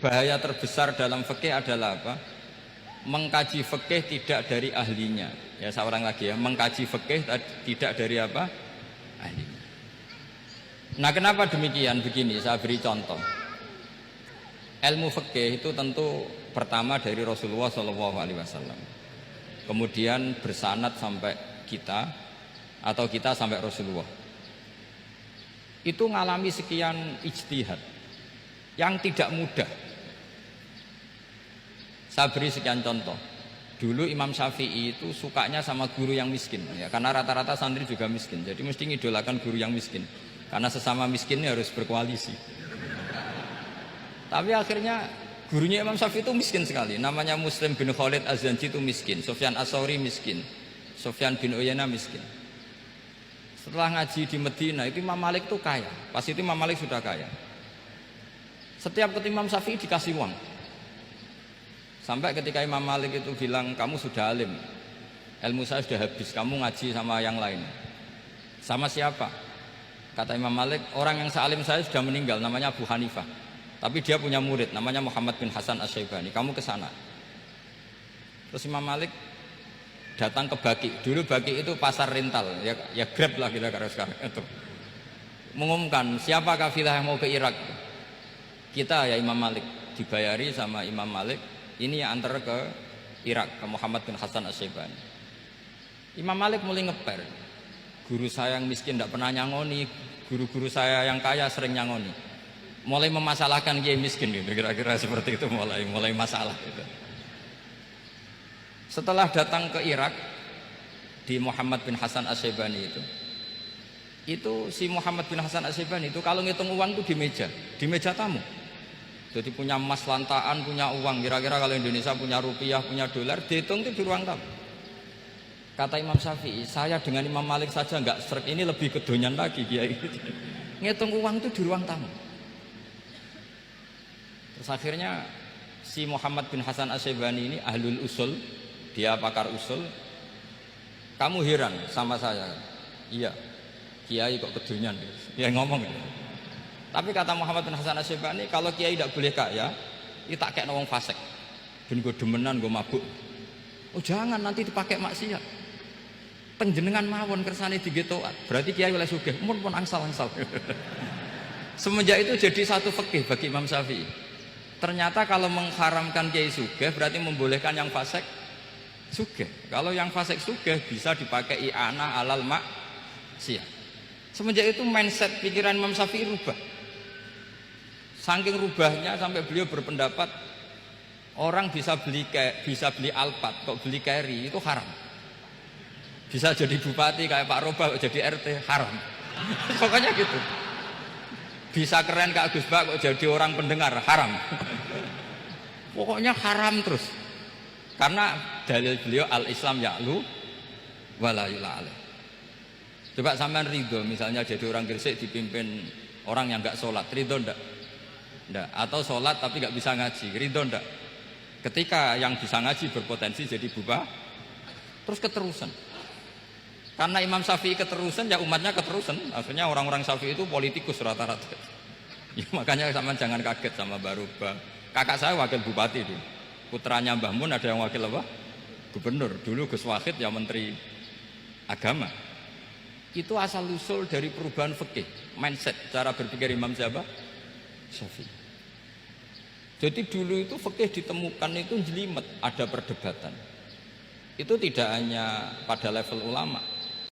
bahaya terbesar dalam fikih adalah apa? Mengkaji fikih tidak dari ahlinya. Ya, seorang lagi ya, mengkaji fikih tidak dari apa? Ahlinya. Nah, kenapa demikian? Begini, saya beri contoh. Ilmu fikih itu tentu pertama dari Rasulullah SAW. Kemudian bersanad sampai kita atau kita sampai Rasulullah. Itu ngalami sekian ijtihad yang tidak mudah. Saya beri sekian contoh. Dulu Imam Syafi'i itu sukanya sama guru yang miskin, ya, karena rata-rata santri juga miskin. Jadi mesti ngidolakan guru yang miskin, karena sesama miskin harus berkoalisi. Tapi akhirnya gurunya Imam Syafi'i itu miskin sekali. Namanya Muslim bin Khalid Az-Zanji itu miskin, Sufyan As-Tsauri miskin, Sufyan bin Uyainah miskin. Setelah ngaji di Medina itu Imam Malik itu kaya. Pas itu Imam Malik sudah kaya. Setiap ketemu Imam Syafi'i dikasih uang. Sampai ketika Imam Malik itu bilang, kamu sudah alim, ilmu saya sudah habis, kamu ngaji sama yang lain. Sama siapa? Kata Imam Malik, orang yang sealim saya sudah meninggal, namanya Abu Hanifah. Tapi dia punya murid, namanya Muhammad bin Hasan Asy-Syaibani, kamu ke sana. Terus Imam Malik datang ke Baki. Dulu Baki itu pasar rental, ya Grab lah kita sekarang itu. Mengumumkan, siapa kafilah yang mau ke Irak? Kita ya Imam Malik, dibayari sama Imam Malik. Ini yang antar ke Irak, ke Muhammad bin Hasan Asy-Syaibani. Imam Malik mulai ngeper. Guru saya yang miskin tidak pernah nyangoni, guru-guru saya yang kaya sering nyangoni. Mulai memasalahkan kiai miskin gitu, kira-kira seperti itu, mulai masalah gitu. Setelah datang ke Irak di Muhammad bin Hasan Asy-Syaibani itu si Muhammad bin Hasan Asy-Syaibani itu kalau ngitung uang itu di meja tamu. Jadi punya emas lantaan, punya uang. Kira-kira kalau Indonesia punya rupiah, punya dolar, dihitung itu di ruang tamu. Kata Imam Syafi'i, saya dengan Imam Malik saja enggak srek, ini lebih kedonyan lagi kiai. Ngitung uang itu di ruang tamu. Terus akhirnya si Muhammad bin Hasan Asy-Syaibani ini ahlul usul, dia pakar usul. Kamu heran sama saya? Iya, kiai kok kedonyan. Dia ngomong gitu. Tapi kata Muhammad bin Hasan Asy-Syaibani, kalau kiai tidak boleh kaya, itu tak kayak wong fasik. Ben gue demenan, gue mabuk. Oh jangan, nanti dipakai maksiat. Penjenengan mawon kersane digetokan. Berarti kiai oleh sugih, mun pun angsal-angsal. Semenjak itu jadi satu fikih bagi Imam Syafi'i. Ternyata kalau mengharamkan kiai sugih berarti membolehkan yang fasik sugih. Kalau yang fasik sugih bisa dipakai i'anah alal maksiat. Semenjak itu mindset pikiran Imam Syafi'i rubah. Saking rubahnya sampai beliau berpendapat orang bisa beli Alphard, kok beli carry itu haram. Bisa jadi bupati kayak Pak Roba, kok jadi RT haram. Pokoknya gitu. Bisa keren Kak Gus Bak, kok jadi orang pendengar haram. Pokoknya haram terus. Karena dalil beliau al-Islam ya'lu wala yu'la alaih. Coba sampean ridho misalnya jadi orang Gresik dipimpin orang yang enggak sholat, ridho ndak? Ndak. Atau sholat tapi enggak bisa ngaji, ridho ndak? Ketika yang bisa ngaji berpotensi jadi buba, terus keterusan. Karena Imam Syafi'i keterusan, ya umatnya keterusan. Akhirnya orang-orang Syafi'i itu politikus rata-rata. Ya, makanya sampean jangan kaget sama Baruba. Kakak saya wakil bupati dulu. Putranya Mbah Mun ada yang wakil apa? Gubernur. Dulu Gus Wahid ya menteri agama. Itu asal usul dari perubahan fikih, mindset, cara berpikir Imam Syafi'i. Jadi dulu itu fikih ditemukan itu jelimet, ada perdebatan. Itu tidak hanya pada level ulama,